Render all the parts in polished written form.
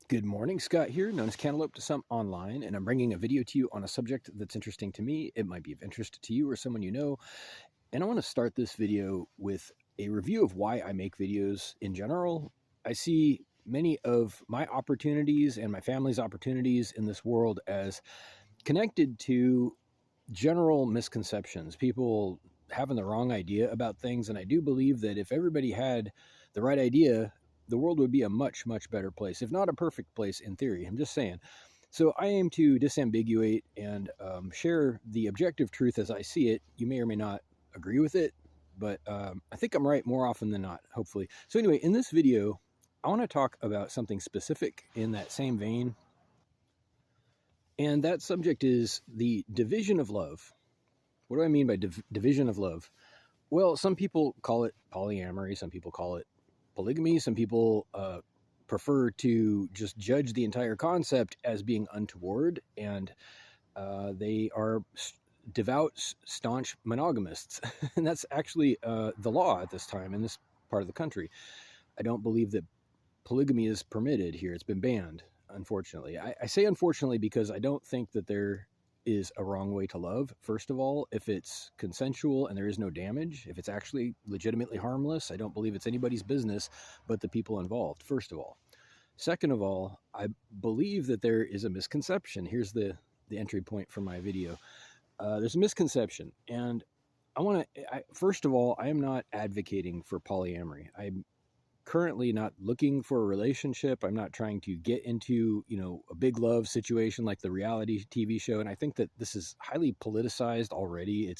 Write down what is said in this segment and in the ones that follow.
Good morning, Scott here, known as Cantaloupe to some online, and I'm bringing a video to you on a subject that's interesting to me. It might be of interest to you or someone you know, and I want to start this video with a review of why I make videos in general. I see many of my opportunities and my family's opportunities in this world as connected to general misconceptions, people having the wrong idea about things, and I do believe that if everybody had the right idea, the world would be a much, much better place, if not a perfect place in theory. I'm just saying. So I aim to disambiguate and share the objective truth as I see it. You may or may not agree with it, but I think I'm right more often than not, hopefully. So anyway, in this video, I want to talk about something specific in that same vein, and that subject is the division of love. What do I mean by division of love? Well, some people call it polyamory, some people call it polygamy, some people prefer to just judge the entire concept as being untoward, and they are devout, staunch monogamists. And that's actually the law at this time in this part of the country. I don't believe that polygamy is permitted here. It's been banned, unfortunately. I say unfortunately because I don't think that there is a wrong way to love. First of all, if it's consensual and there is no damage, if it's actually legitimately harmless, I don't believe it's anybody's business but the people involved, first of all. Second of all, I believe that there is a misconception. Here's the entry point for my video. There's a misconception, and first of all, I am not advocating for polyamory. I'm currently not looking for a relationship. I'm not trying to get into, a big love situation like the reality TV show. And I think that this is highly politicized already.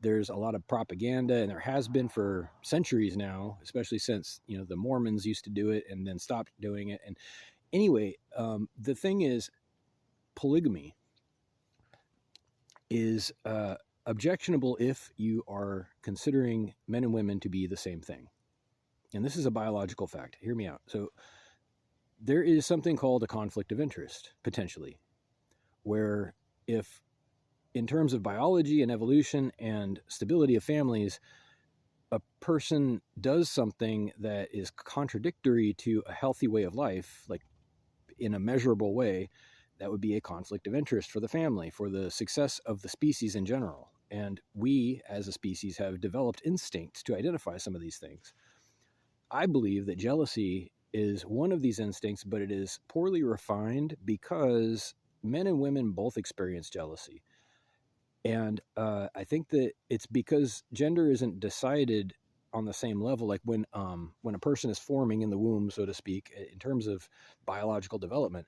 There's a lot of propaganda, and there has been for centuries now, especially since, the Mormons used to do it and then stopped doing it. And anyway, the thing is, polygamy is objectionable if you are considering men and women to be the same thing. And this is a biological fact. Hear me out. So there is something called a conflict of interest, potentially, where if in terms of biology and evolution and stability of families, a person does something that is contradictory to a healthy way of life, like in a measurable way, that would be a conflict of interest for the family, for the success of the species in general. And we, as a species, have developed instincts to identify some of these things. I believe that jealousy is one of these instincts, but it is poorly refined because men and women both experience jealousy. And I think that it's because gender isn't decided on the same level. Like when a person is forming in the womb, so to speak, in terms of biological development,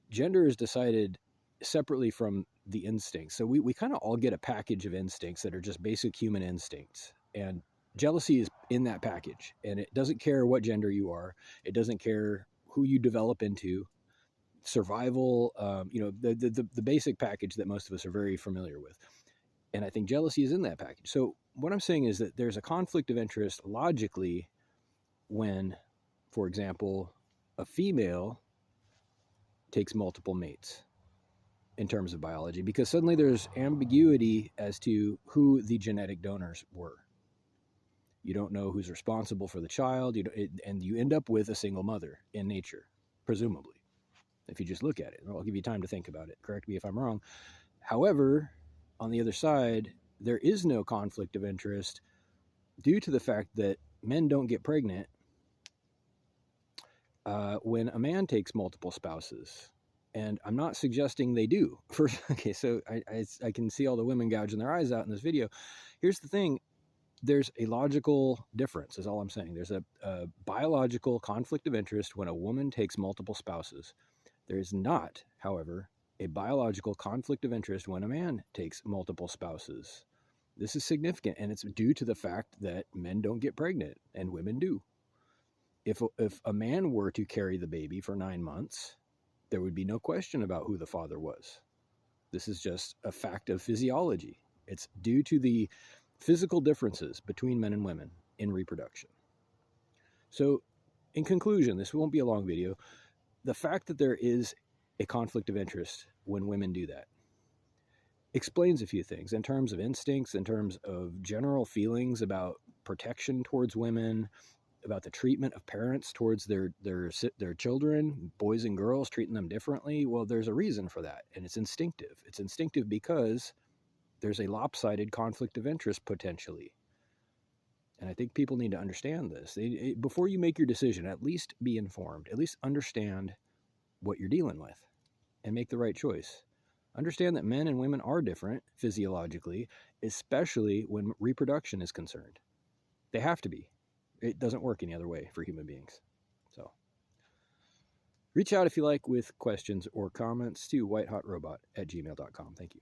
gender is decided separately from the instincts. So we kind of all get a package of instincts that are just basic human instincts. And jealousy is in that package, and it doesn't care what gender you are. It doesn't care who you develop into. Survival, the basic package that most of us are very familiar with. And I think jealousy is in that package. So what I'm saying is that there's a conflict of interest logically when, for example, a female takes multiple mates in terms of biology, because suddenly there's ambiguity as to who the genetic donors were. You don't know who's responsible for the child, and you end up with a single mother in nature, presumably, if you just look at it. I'll give you time to think about it. Correct me if I'm wrong. However, on the other side, there is no conflict of interest due to the fact that men don't get pregnant when a man takes multiple spouses. And I'm not suggesting they do. Okay, so I can see all the women gouging their eyes out in this video. Here's the thing. There's a logical difference, is all I'm saying. There's a biological conflict of interest when a woman takes multiple spouses. There is not, however, a biological conflict of interest when a man takes multiple spouses. This is significant, and it's due to the fact that men don't get pregnant and women do. If a man were to carry the baby for 9 months, there would be no question about who the father was. This is just a fact of physiology. It's due to the physical differences between men and women in reproduction. So, in conclusion, this won't be a long video. The fact that there is a conflict of interest when women do that explains a few things in terms of instincts, in terms of general feelings about protection towards women, about the treatment of parents towards their children, boys and girls, treating them differently. Well, there's a reason for that, and it's instinctive. It's instinctive because there's a lopsided conflict of interest potentially. And I think people need to understand this. Before you make your decision, at least be informed, at least understand what you're dealing with and make the right choice. Understand that men and women are different physiologically, especially when reproduction is concerned. They have to be. It doesn't work any other way for human beings. So reach out if you like with questions or comments to whitehotrobot@gmail.com. Thank you.